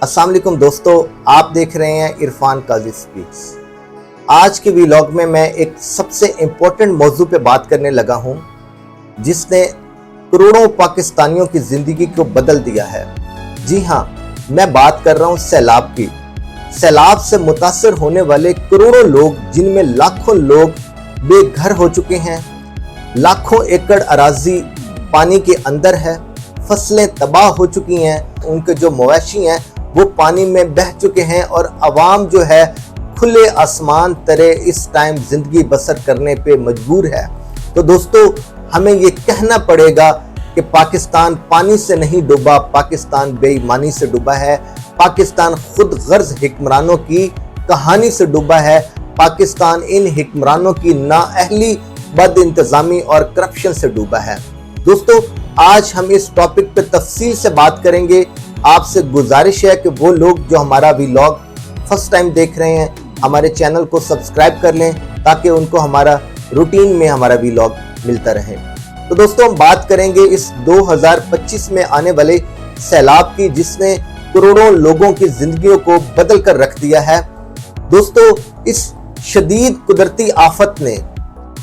अस्सलाम वालेकुम दोस्तों, आप देख रहे हैं इरफान काजी स्पीक्स। आज के व्लॉग में मैं एक सबसे इम्पोर्टेंट मौजू पे बात करने लगा हूँ जिसने करोड़ों पाकिस्तानियों की ज़िंदगी को बदल दिया है। जी हाँ, मैं बात कर रहा हूँ सैलाब की। सैलाब से मुतासर होने वाले करोड़ों लोग, जिनमें लाखों लोग बेघर हो चुके हैं, लाखों एकड़ अराजी पानी के अंदर है, फसलें तबाह हो चुकी हैं, उनके जो मवेशी हैं वो पानी में बह चुके हैं और अवाम जो है खुले आसमान तले इस टाइम ज़िंदगी बसर करने पे मजबूर है। तो दोस्तों, हमें ये कहना पड़ेगा कि पाकिस्तान पानी से नहीं डूबा, पाकिस्तान बेईमानी से डूबा है, पाकिस्तान खुद गर्ज हुक्मरानों की कहानी से डूबा है, पाकिस्तान इन हुक्मरानों की नाअहली, बदइंतज़ामी और करप्शन से डूबा है। दोस्तों, आज हम इस टॉपिक पे तफसील से बात करेंगे। आपसे गुजारिश है कि वो लोग जो हमारा व्लॉग फर्स्ट टाइम देख रहे हैं, हमारे चैनल को सब्सक्राइब कर लें ताकि उनको हमारा रूटीन में हमारा व्लॉग मिलता रहे। तो दोस्तों, हम बात करेंगे इस 2025 में आने वाले सैलाब की, जिसने करोड़ों लोगों की जिंदगियों को बदल कर रख दिया है। दोस्तों, इस शदीद कुदरती आफत ने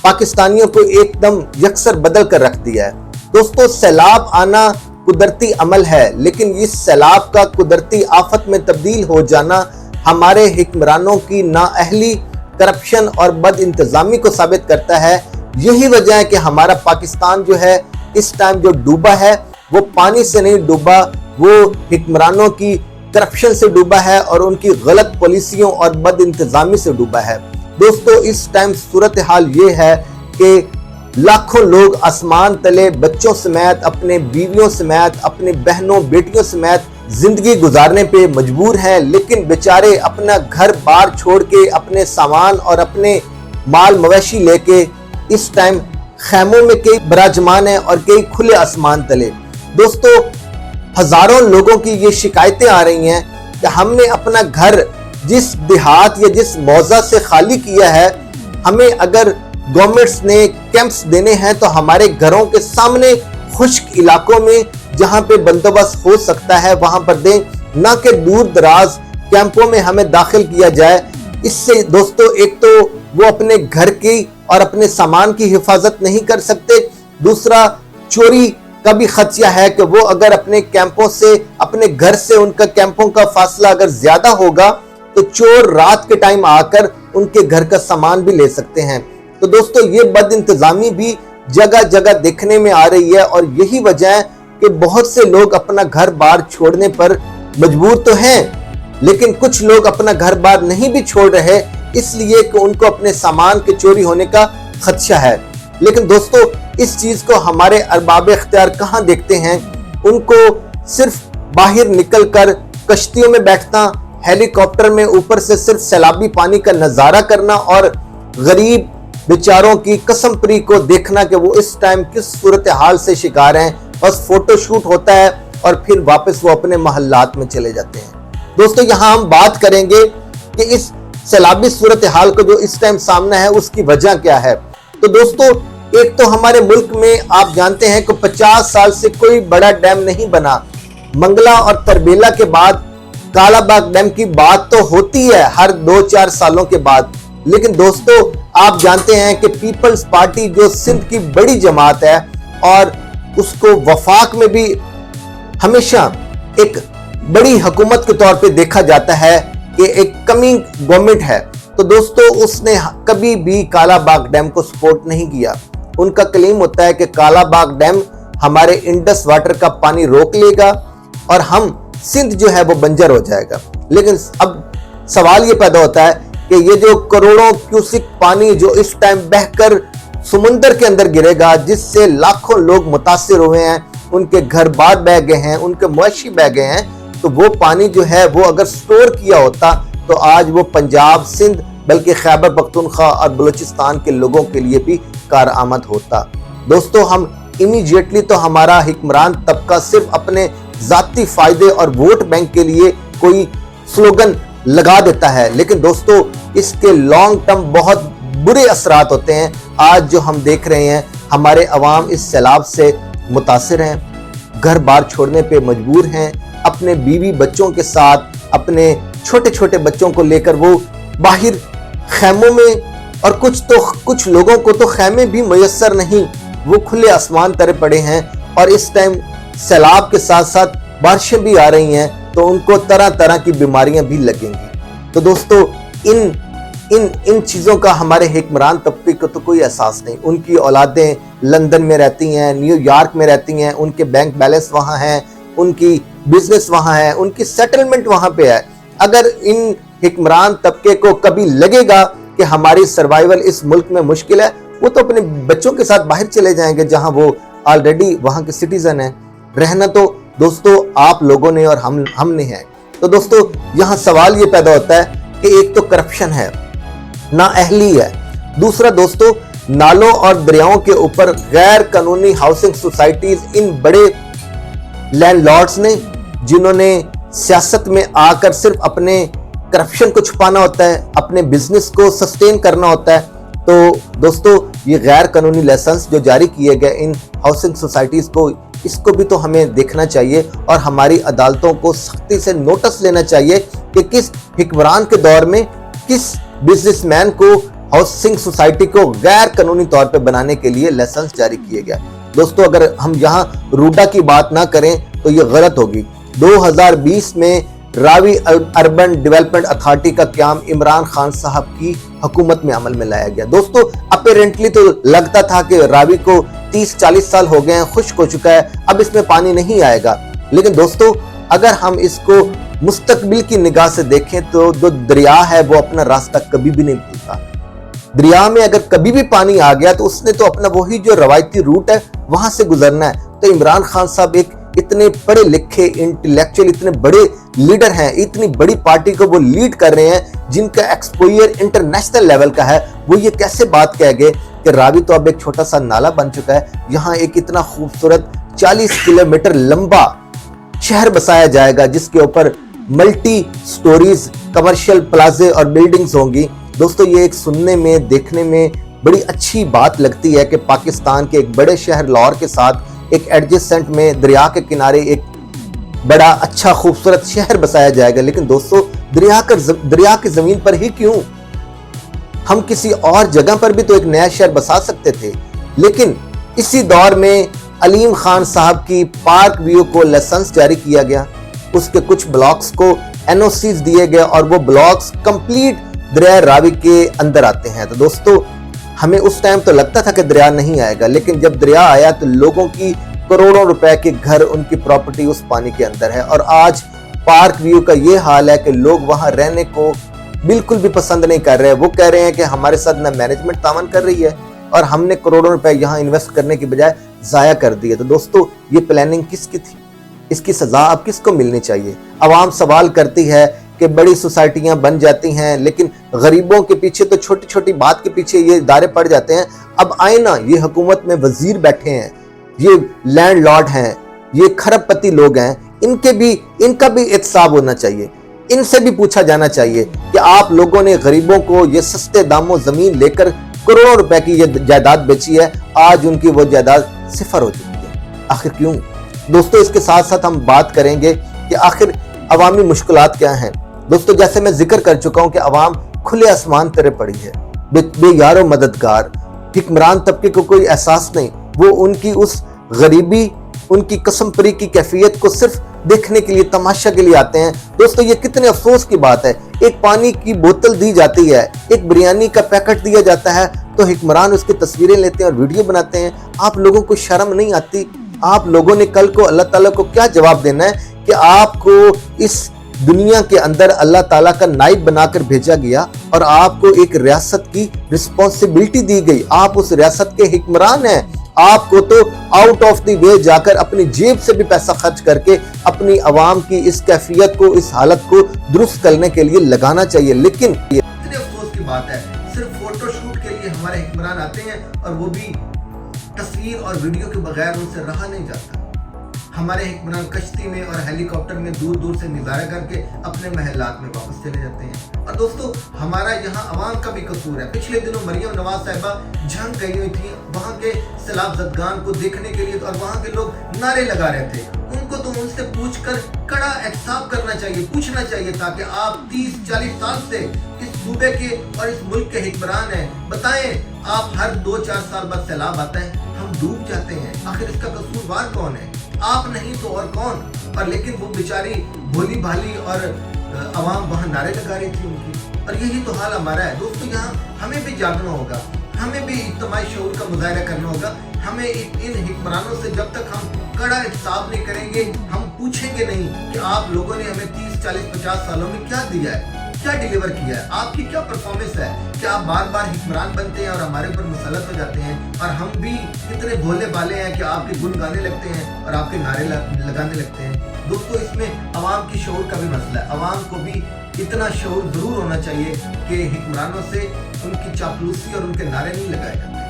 पाकिस्तानियों को एकदम यकसर बदल कर रख दिया है। दोस्तों, सैलाब आना कुदरती अमल है, लेकिन इस सैलाब का कुदरती आफत में तब्दील हो जाना हमारे हुक्मरानों की नाअहली, करप्शन और बदइंतज़ामी को साबित करता है। यही वजह है कि हमारा पाकिस्तान जो है इस टाइम जो डूबा है वो पानी से नहीं डूबा, वो हुक्मरानों की करप्शन से डूबा है और उनकी गलत पॉलिसियों और बदइंतज़ामी से डूबा है। दोस्तों, इस टाइम सूरत हाल ये है कि लाखों लोग आसमान तले बच्चों समेत, अपने बीवियों समेत, अपने बहनों बेटियों समेत जिंदगी गुजारने पे मजबूर हैं, लेकिन बेचारे अपना घर बार छोड़ के, अपने सामान और अपने माल मवेशी लेके इस टाइम खैमों में कई बराजमान हैं और कई खुले आसमान तले। दोस्तों, हजारों लोगों की ये शिकायतें आ रही हैं कि हमने अपना घर जिस देहात या जिस मौजा से खाली किया है, हमें अगर गवर्नमेंट्स ने कैंप्स देने हैं तो हमारे घरों के सामने खुश्क इलाकों में जहां पे बंदोबस्त हो सकता है वहां पर दें, ना कि दूर दराज कैंपों में हमें दाखिल किया जाए। इससे दोस्तों, एक तो वो अपने घर की और अपने सामान की हिफाजत नहीं कर सकते, दूसरा चोरी का भी खदशा है कि वो अगर अपने कैंपों से, अपने घर से उनका कैंपों का फासला अगर ज्यादा होगा तो चोर रात के टाइम आकर उनके घर का सामान भी ले सकते हैं। तो दोस्तों, ये बदइंतज़ामी भी जगह जगह देखने में आ रही है और यही वजह है कि बहुत से लोग अपना घर बार छोड़ने पर मजबूर तो हैं, लेकिन कुछ लोग अपना घर बार नहीं भी छोड़ रहे, इसलिए कि उनको अपने सामान के चोरी होने का खदशा है। लेकिन दोस्तों, इस चीज को हमारे अरबाब इख्तियार कहाँ देखते हैं? उनको सिर्फ बाहर निकल कर कश्तियों में बैठना, हेलीकॉप्टर में ऊपर से सिर्फ सैलाबी पानी का नजारा करना और गरीब बेचारों की कसमपरी को देखना कि वो इस टाइम किस सूरत हाल से शिकार हैं। बस फोटो शूट होता है और फिर वापस वो अपने महल्लात में चले जाते हैं। दोस्तों, यहाँ हम बात करेंगे कि इस सैलाबी सूरत हाल को जो इस टाइम सामना है उसकी वजह क्या है। तो दोस्तों, एक तो हमारे मुल्क में आप जानते हैं कि 50 साल से कोई बड़ा डैम नहीं बना। मंगला और तरबेला के बाद कालाबाग डैम की बात तो होती है हर 2-4 सालों के बाद, लेकिन दोस्तों, आप जानते हैं कि पीपल्स पार्टी जो सिंध की बड़ी जमात है और उसको वफाक में भी हमेशा एक बड़ी हुकूमत के तौर पे देखा जाता है कि एक कमिंग गवर्नमेंट है, तो दोस्तों उसने कभी भी कालाबाग डैम को सपोर्ट नहीं किया। उनका क्लेम होता है कि कालाबाग डैम हमारे इंडस वाटर का पानी रोक लेगा और हम सिंध जो है वो बंजर हो जाएगा। लेकिन अब सवाल ये पैदा होता है कि ये जो करोड़ों क्यूसिक पानी जो इस टाइम बहकर समुंदर के अंदर गिरेगा, जिससे लाखों लोग मुतासिर हुए हैं, उनके घर बार बह गए हैं, उनके मवेशी बह गए हैं, तो वो पानी जो है वो अगर स्टोर किया होता तो आज वो पंजाब, सिंध, बल्कि खैबर पख्तूनख्वा और बलूचिस्तान के लोगों के लिए भी कारआमद होता। दोस्तों, हम इमीडिएटली तो हमारा हुक्मरान तबका सिर्फ अपने जाती फायदे और वोट बैंक के लिए कोई स्लोगन लगा देता है, लेकिन दोस्तों इसके लॉन्ग टर्म बहुत बुरे असरात होते हैं। आज जो हम देख रहे हैं, हमारे अवाम इस सैलाब से मुतासिर हैं, घर बार छोड़ने पे मजबूर हैं, اپنے بیوی بچوں کے ساتھ اپنے چھوٹے چھوٹے بچوں کو لے کر وہ باہر خیموں میں، اور کچھ لوگوں کو تو خیمے بھی میسر نہیں، وہ کھلے آسمان تلے پڑے ہیں، اور اس ٹائم سیلاب کے ساتھ ساتھ بارشیں بھی آ رہی ہیں تو ان کو طرح طرح کی بیماریاں بھی لگیں گی۔ تو دوستو ان چیزوں کا ہمارے حکمران طبقے کو تو کوئی احساس نہیں۔ ان کی اولادیں لندن میں رہتی ہیں، نیو یارک میں رہتی ہیں، ان کے بینک بیلنس وہاں ہیں، ان کی بزنس وہاں ہے، ان کی سیٹلمنٹ وہاں پہ ہے۔ اگر ان حکمران طبقے کو کبھی لگے گا کہ ہماری سروائیول اس ملک میں مشکل ہے، وہ تو اپنے بچوں کے ساتھ باہر چلے جائیں گے جہاں وہ آلریڈی وہاں کے سٹیزن ہیں۔ رہنا تو دوستو آپ لوگوں نے اور ہم نے ہے۔ تو دوستو یہاں سوال یہ پیدا ہوتا ہے کہ ایک تو کرپشن ہے، نااہلی ہے، دوسرا دوستو نالوں اور دریاؤں کے اوپر غیر قانونی ہاؤسنگ سوسائٹیز ان بڑے لینڈ لارڈز نے، جنہوں نے سیاست میں آ کر صرف اپنے کرپشن کو چھپانا ہوتا ہے، اپنے بزنس کو سسٹین کرنا ہوتا ہے۔ تو دوستو یہ غیر قانونی لائسنس جو جاری کیے گئے ان ہاؤسنگ سوسائٹیز کو، اس کو بھی تو ہمیں دیکھنا چاہیے، اور ہماری عدالتوں کو سختی سے نوٹس لینا چاہیے کہ کس حکمران کے دور میں کس بزنس مین کو ہاؤسنگ سوسائٹی کو غیر قانونی طور پہ بنانے کے لیے لائسنس جاری کیے گیا۔ دوستو اگر ہم یہاں روڈا کی بات نہ کریں تو یہ غلط ہوگی۔ 2020 میں راوی اربن ڈیولپمنٹ اتھارٹی کا قیام عمران خان صاحب کی حکومت میں عمل میں لایا گیا۔ دوستو اپیرنٹلی تو لگتا تھا کہ راوی کو 30-40 سال ہو گئے ہیں، خشک ہو چکا ہے، اب اس میں پانی نہیں آئے گا۔ لیکن دوستو اگر ہم اس کو مستقبل کی نگاہ سے دیکھیں تو جو دریا ہے وہ اپنا راستہ کبھی بھی نہیں بھولتا۔ دریا میں اگر کبھی بھی پانی آ گیا تو اس نے تو اپنا وہی جو روایتی روٹ ہے وہاں سے گزرنا ہے۔ تو عمران خان صاحب ایک اتنے پڑھے لکھے انٹلیکچوئل، اتنے بڑے لیڈر ہیں، اتنی بڑی پارٹی کو وہ لیڈ کر رہے ہیں جن کا ایکسپوئر انٹرنیشنل لیول کا ہے، وہ یہ کیسے بات کہہ گئے کہ راوی تو اب ایک چھوٹا سا نالا بن چکا ہے، یہاں ایک اتنا خوبصورت 40 کلومیٹر لمبا شہر بسایا جائے گا جس کے اوپر ملٹی سٹوریز کمرشل پلازے اور بلڈنگز ہوں گی۔ دوستو یہ ایک سننے میں دیکھنے میں بڑی اچھی بات لگتی ہے کہ پاکستان کے ایک بڑے شہر لاہور کے ساتھ ایک ایڈجسٹنٹ میں دریا کے کنارے ایک بڑا اچھا خوبصورت شہر بسایا جائے گا۔ لیکن دوستو دریا کی زمین پر ہی کیوں؟ ہم کسی اور جگہ پر بھی تو ایک نیا شہر بسا سکتے تھے۔ لیکن اسی دور میں علیم خان صاحب کی پارک ویو کو لائسنس جاری کیا گیا، اس کے کچھ بلاکس کو NOCs دیے گئے اور وہ بلاکس کمپلیٹ دریا راوی کے اندر آتے ہیں۔ تو دوستو ہمیں اس ٹائم تو لگتا تھا کہ دریا نہیں آئے گا، لیکن جب دریا آیا تو لوگوں کی کروڑوں روپے کے گھر، ان کی پراپرٹی اس پانی کے اندر ہے، اور آج پارک ویو کا یہ حال ہے کہ لوگ وہاں رہنے کو بالکل بھی پسند نہیں کر رہے۔ وہ کہہ رہے ہیں کہ ہمارے ساتھ نہ مینجمنٹ تعاون کر رہی ہے اور ہم نے کروڑوں روپے یہاں انویسٹ کرنے کی بجائے ضائع کر دیے۔ تو دوستو یہ پلاننگ کس کی تھی؟ اس کی سزا اب کس کو ملنی چاہیے؟ عوام سوال کرتی ہے کہ بڑی سوسائٹیاں بن جاتی ہیں لیکن غریبوں کے پیچھے تو چھوٹی چھوٹی بات کے پیچھے یہ ادارے پڑ جاتے ہیں۔ اب آئیں نا، یہ حکومت میں وزیر بیٹھے ہیں، یہ لینڈ لارڈ ہیں، یہ کھرب پتی لوگ ہیں، ان کا بھی احتساب ہونا چاہیے۔ ان سے بھی پوچھا جانا چاہیے کہ آپ لوگوں نے غریبوں کو یہ سستے داموں زمین لے کر کروڑوں روپے کی یہ جائیداد بیچی ہے، آج ان کی وہ جائیداد صفر ہو چکی ہے۔ آخر کیوں؟ دوستو اس کے ساتھ ساتھ ہم بات کریں گے کہ آخر عوامی مشکلات کیا ہیں۔ دوستو جیسے میں ذکر کر چکا ہوں کہ عوام کھلے آسمان تلے پڑی ہے، بے یار و مددگار، حکمران طبقے کو کوئی احساس نہیں، وہ ان کی اس غریبی، ان کی قسم پری کی کیفیت کو صرف دیکھنے کے لیے، تماشا کے لیے آتے ہیں۔ دوستو یہ کتنے افسوس کی بات ہے، ایک پانی کی بوتل دی جاتی ہے، ایک بریانی کا پیکٹ دیا جاتا ہے تو حکمران اس کی تصویریں لیتے ہیں اور ویڈیو بناتے ہیں۔ آپ لوگوں کو شرم نہیں آتی؟ آپ لوگوں نے کل کو اللہ تعالیٰ کو کیا جواب دینا ہے کہ آپ کو اس دنیا کے اندر اللہ تعالیٰ کا نائب بنا کر بھیجا گیا اور آپ کو ایک ریاست کی رسپانسبلٹی دی گئی، آپ اس ریاست کے حکمران ہیں۔ آپ کو تو آؤٹ آف دی وے جا کر اپنی جیب سے بھی پیسہ خرچ کر کے اپنی عوام کی اس کیفیت کو، اس حالت کو درست کرنے کے لیے لگانا چاہیے۔ لیکن یہ اتنے افسوس کی بات ہے، صرف فوٹو شوٹ کے لیے ہمارے حکمران آتے ہیں اور وہ بھی تصویر اور ویڈیو کے بغیر ان سے رہا نہیں جاتا۔ ہمارے حکمران کشتی میں اور ہیلی کاپٹر میں دور دور سے نظارہ کر کے اپنے محلات میں واپس چلے جاتے ہیں۔ اور دوستو ہمارا یہاں عوام کا بھی قصور ہے۔ پچھلے دنوں مریم نواز صاحبہ جھنگ گئی ہوئی تھی وہاں کے سیلاب زدگان کو دیکھنے کے لیے، اور وہاں کے لوگ نعرے لگا رہے تھے، ان کو تو तो उनसे पूछकर कड़ा एहसाब करना चाहिए, पूछना चाहिए, ताकि आप 30-40 साल से इस सूबे के और इस मुल्क के हुक्मरान हैं। बताएं, आप हर 2-4 साल बाद सैलाब आता है, हम डूब जाते हैं, आखिर इसका कसूरवार कौन है? आप नहीं तो और कौन? और लेकिन वो बेचारी भोली भाली और अवाम वहाँ नारे लगा रही थी उनकी। और यही तो हाल हमारा है दोस्तों। यहाँ हमें भी जागना होगा, हमें भी इज्तिमाई शऊर का मुजाहरा करना होगा। हमें इन हुक्मरानों से जब तक हम कड़ा हिसाब नहीं करेंगे, हम पूछेंगे नहीं कि आप लोगों ने हमें 30-40-50 सालों में क्या दिया है, क्या डिलीवर किया है, आपकी क्या परफॉर्मेंस है। क्या आप बार बार हुक्मरान बनते हैं और हमारे ऊपर मुसल्लत हो जाते हैं, और हम भी इतने भोले भाले हैं कि आपके गुण गाने लगते हैं और आपके नारे लगाने लगते हैं। दोस्तों, इसमें अवाम की शऊर का भी मसला है। अवाम को भी इतना शऊर जरूर होना चाहिए कि हुक्मरानों से उनकी चापलूसी और उनके नारे नहीं लगाए जाते,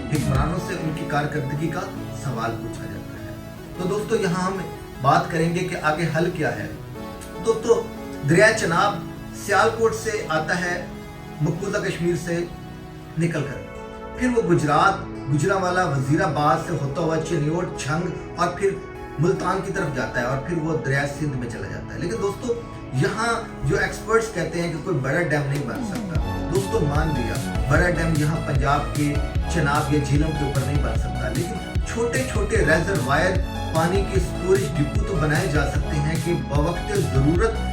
हुक्मरानों से उनकी कारकर्दगी का सवाल पूछा जाता है। तो दोस्तों, यहाँ हम बात करेंगे कि आगे हल क्या है। दोस्तों, दरिया चनाब सियालकोट से आता है, मकबूजा कश्मीर से निकलकर, फिर वो गुजरात, गुजरांवाला, वजीराबाद से होता हुआ चिन्योट, झंग और फिर मुल्तान की तरफ जाता है, और फिर वो दरिया सिंध में चला जाता है। लेकिन दोस्तों, यहाँ जो एक्सपर्ट्स कहते हैं कि कोई बड़ा डैम नहीं बन सकता, दोस्तों मान लिया, बड़ा डैम यहाँ पंजाब के चनाब या झीलों के ऊपर नहीं बन सकता, लेकिन छोटे छोटे रेजरवायर, पानी के स्टोरेज डिपो तो बनाए जा सकते हैं कि बवक्त ज़रूरत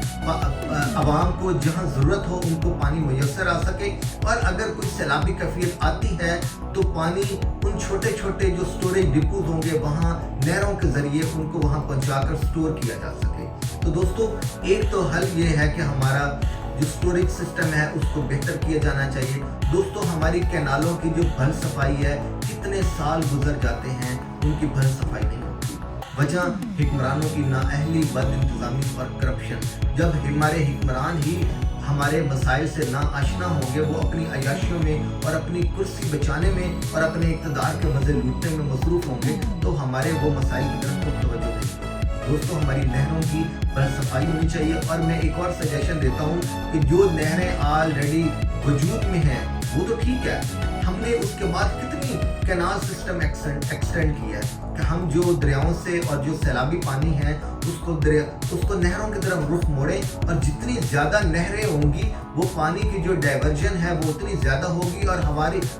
आवाम को जहाँ ज़रूरत हो उनको पानी मुयस्सर आ सके। और अगर कोई सैलाबी कैफियत आती है तो पानी उन छोटे छोटे जो स्टोरेज डिपोज होंगे वहाँ नहरों के ज़रिए उनको वहाँ पहुँचाकर स्टोर किया जा सके। तो दोस्तों, एक तो हल ये है कि हमारा जो स्टोरेज सिस्टम है उसको बेहतर किया जाना चाहिए। दोस्तों, हमारी कैनालों की जो भल सफाई है, कितने साल गुजर जाते हैं उनकी भल सफाई नहीं होती। वजह हुक्मरानों की नाअहली, बद इंतज़ामी और करप्शन। जब हमारे हुक्मरान ही हमारे मसाइल से ना आशना होंगे, वो अपनी अयाशियों में और अपनी कुर्सी बचाने में और अपने इक़्तिदार के मज़े लूटने में मसरूफ़ होंगे, तो हमारे वो मसाइल की तरफ कोई तवज्जो नहीं होगी। दोस्तों, हमारी नहरों की बल सफाई होनी चाहिए। और मैं एक और सजेशन देता हूँ कि जो नहरें ऑलरेडी वजूद में हैं वो तो ठीक है, हमने उसके बाद कितनी कैनाल सिस्टम एक्सटेंड किया है कि हम जो दरियाओं से और जो सैलाबी पानी है उसको नहरों की तरफ रुख मोड़ें, और जितनी ज़्यादा नहरें होंगी वो पानी की जो डाइवर्जन है वो उतनी ज़्यादा होगी, और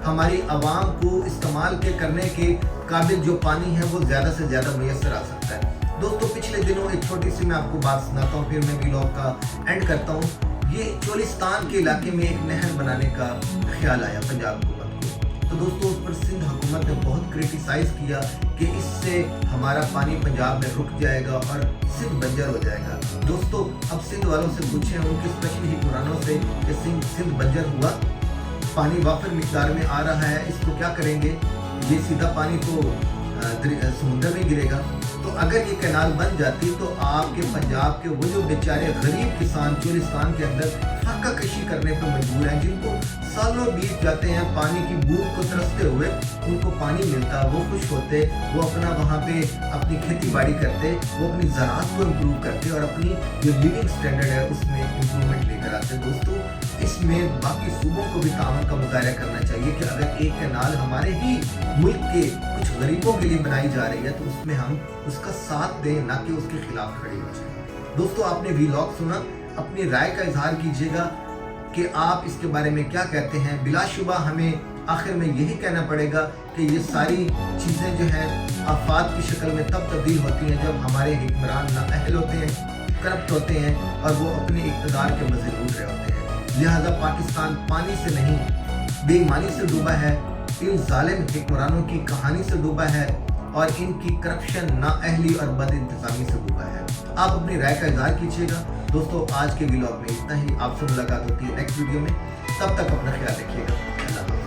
हमारी आवाम को इस्तेमाल के करने के काबिल जो पानी है वो ज़्यादा से ज़्यादा मुयस्सर आ सकता है। दोस्तों, पिछले दिनों एक छोटी सी मैं आपको बात सुनाता हूँ, फिर मैं व्लॉग का एंड करता हूँ। ये चोलिस्तान के इलाके में एक नहर बनाने का ख्याल आया पंजाब हुकूमत को। तो दोस्तों, उस पर सिंध हुकूमत ने बहुत क्रिटिसाइज़ किया कि इससे हमारा पानी पंजाब में रुक जाएगा और सिंध बंजर हो जाएगा। दोस्तों, अब सिंध वालों से पूछें, उनके स्पेशली हुक्मरानों से, कि सिंध बंजर हुआ, पानी वाफिर मिकदार में आ रहा है, इसको क्या करेंगे? ये सीधा पानी तो समुद्र में गिरेगा। तो अगर ये कैनाल बन जाती तो आपके पंजाब के वो जो बेचारे गरीब किसान चोलिस्तान के अंदर फाका कशी करने पर मजबूर हैं, जिनको सालों बीत जाते हैं पानी की बूंद को तरसते हुए, उनको पानी मिलता, वो खुश होते, वो अपना वहाँ पे अपनी खेती बाड़ी करते, वो अपनी ज़राअत को इम्प्रूव करते और अपनी जो लिविंग स्टैंडर्ड है उसमें इम्प्रूवमेंट लेकर आते। दोस्तों, इसमें बाकी सूबों को भी ताउन का मुजाहरा करना चाहिए कि अगर एक कैनाल हमारे ही मुल्क के कुछ गरीबों के लिए बनाई जा रही है तो उसमें हम उसका साथ दें, ना कि उसके खिलाफ खड़े हो जाएं। दोस्तों, आपने व्लॉग सुना, अपनी राय का इजहार कीजिएगा कि आप इसके बारे में क्या कहते हैं। बिलाशुबा हमें आखिर में यही कहना पड़ेगा कि ये सारी चीज़ें जो हैं आफात की शक्ल में तब तब्दील होती हैं जब हमारे हुक्मरान नाअहल होते हैं, करप्ट होते हैं और वो अपने इक़्तिदार के मज़े लूट रहे होते हैं। लिहाजा पाकिस्तान पानी से नहीं बेईमानी से डूबा है, इन जालिम हुक्मरानों की कहानी से डूबा है और इनकी करप्शन, नाअहली और बद इंतज़ामी से डूबा है। आप अपनी राय का इज़हार कीजिएगा। दोस्तों, आज के व्लॉग में इतना ही। आपसे मुलाकात होती है नेक्स्ट वीडियो में, तब तक अपना ख्याल रखिएगा। अल्लाह हाफ़िज़।